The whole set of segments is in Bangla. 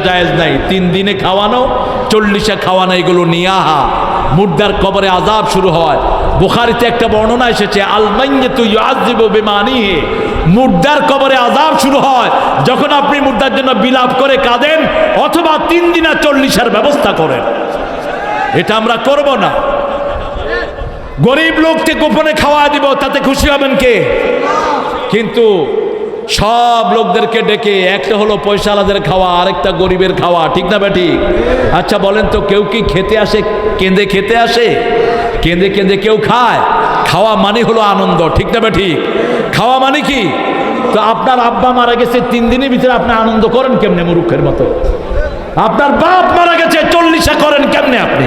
জায়েজ নাই। 3 দিনে খাওয়ানো, 40 খাওয়ানো, এগুলো নিয়াহা। মুর্দার কবরে আযাব শুরু হয়। বুখারীতে একটা বর্ণনা এসেছে, আল মাইয়িতু ইউআযযিবু বিমানিহি, মুর্দার কবরে আযাব শুরু হয় যখন আপনি মুর্দার জন্য বিলাপ করে কাঁদেন অথবা 3 দিন 40 ব্যবস্থা করেন। এটা আমরা করব না। গরিব লোককে গোপনে খাওয়া দিব, তাতে খুশি হবেন কে? কিন্তু সব লোকদেরকে ডেকে, একটা হলো পয়সাওয়ালাদের খাওয়া, আরেকটা গরিবের খাওয়া, ঠিক না বেটি? আচ্ছা বলেন তো, কেউ কি খেতে আসে কেঁদে খেতে আসে? কেঁদে কেঁদে কেউ খায়? খাওয়া মানে হলো আনন্দ, ঠিক না বেটি? খাওয়া মানে কি? তো আপনার আব্বা মারা গেছে 3 দিনের ভিতরে আপনি আনন্দ করেন কেমনে মূর্খের মতো? আপনার বাপ মারা গেছে 40 করেন কেমনে আপনি?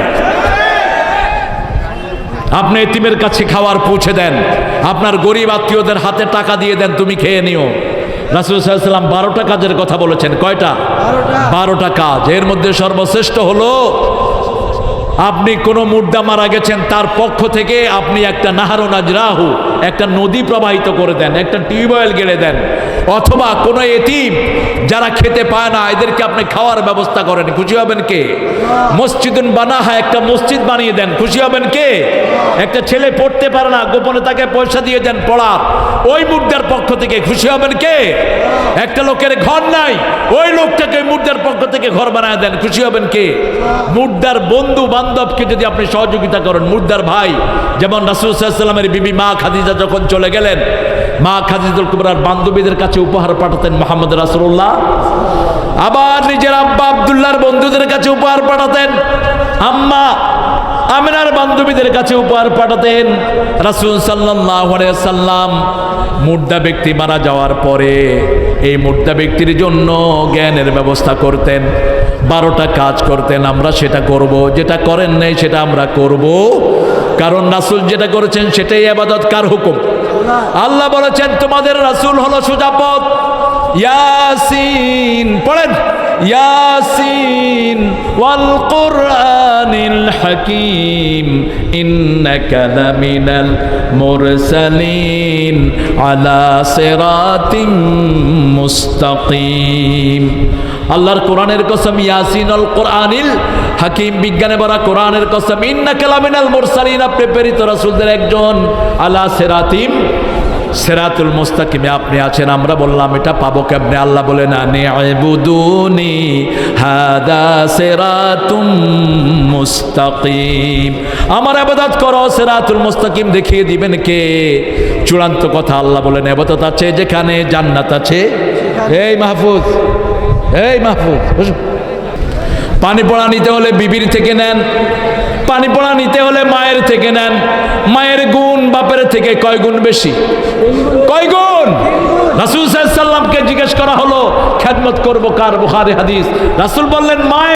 আপনি এতিমের কাছে খাবার পৌঁছে দেন, আপনার গরিব আত্মীয়দের হাতে টাকা দিয়ে দেন, তুমি খেয়ে নিও। রাসূল সাল্লাল্লাহু আলাইহি ওয়াসাল্লাম 12টা কাজের কথা বলেছেন। কয়টা? 12টা কাজ। এর মধ্যে সর্বশ্রেষ্ঠ হলো আপনি কোনো মুর্দা মারা গেছেন, তার পক্ষ থেকে আপনি একটা নাহারুন আজরাহু, একটা নদী প্রবাহিত করে দেন, একটা টিউবওয়েল গেড়ে দেন, অথবা কোনো এতিম যারা খেতে পায় না এদেরকে আপনি খাওয়ার ব্যবস্থা করেন। খুশি হবেন কে? মসজিদুন বানাহা, একটা মসজিদ বানিয়ে দেন। খুশি হবেন কে? একটা ছেলে পড়তে পারে না, গোপনে তাকে পয়সা দিয়ে দেন পড়ার, ওই মুর্দার পক্ষ থেকে। খুশি হবেন কে? একটা লোকের ঘর নাই, ওই লোকটাকে মুর্দার পক্ষ থেকে ঘর বানায় দেন। খুশি হবেন কে? মুর্দার বন্ধু বান্ধবকে যদি আপনি সহযোগিতা করেন, মুর্দার ভাই, যেমন রাসূল সাল্লাল্লাহু আলাইহি ওয়াসাল্লামের বিবি মা খাদিজা যখন চলে গেলেন, মা খাদিজাতুল কুবরার বান্ধবীদের কাছে উপহার পাঠাতেন মুহাম্মদ রাসূলুল্লাহ। আবার নিজের আব্বা আব্দুল্লাহর বন্ধুদের কাছে উপহার পাঠাতেন, আম্মা আমিনার বান্ধবীদের কাছে উপহার পাঠাতেন। রাসূল সাল্লাল্লাহু আলাইহি ওয়াসাল্লাম মুর্দা ব্যক্তি মারা যাওয়ার পরে এই মুর্দা ব্যক্তির জন্য জ্ঞানের ব্যবস্থা করতেন, 12টা কাজ করতেন। আমরা সেটা করব, যেটা করেন নাই সেটা আমরা করব, কারণ রাসূল যেটা করেছেন সেটাই ইবাদত। কার হুকুম? আল্লাহ বলেছেন তোমাদের রাসূল হলো সোজা পথ। ইয়াসিন পড়েন, ইয়াসিন ওয়াল কুরআনিল হাকীম ইন্নাকা লামিনাল মুরসালিন আলা সিরাতিম মুস্তাকিম। আল্লাহর কোরআনের কসম, ইয়াসিন আল কোরআনিল হাকিম, বিজ্ঞানে ভরা কোরআনের কসম, ইন্নাকা লামিনাল মুরসালিন, আপনি প্রেরিত রাসূলদের একজন, আলা সিরাতিম, সিরাতুল মুস্তাকিমে আপনি আছেন। আমরা বললাম এটা পাবো কেমনে? আল্লাহ বলেন আনি'বুদুনি হাদা সিরাতুম মুস্তাকিম, আমার ইবাদত করো, সিরাতুল মুস্তাকিম দেখিয়ে দিবেন কে? চূড়ান্ত কথা, আল্লাহ বলেন ইবাদত আছে যেখানে জান্নাত আছে। এই মাহফুজ, এই মাহফুজ, পানি পড়া নিতে হলে বিবির থেকে নেন, পানি পড়া নিতে হলে মায়ের থেকে নেন। মায়ের গুণ বাপের থেকে কয় গুণ বেশি? কয় গুণ? রাসূল সাল্লাল্লাহু আলাইহি ওয়াসাল্লামকে জিজ্ঞেস করা হলো খেদমত করবো কার? বুখারী হাদিস। রাসূল বললেন মায়ের।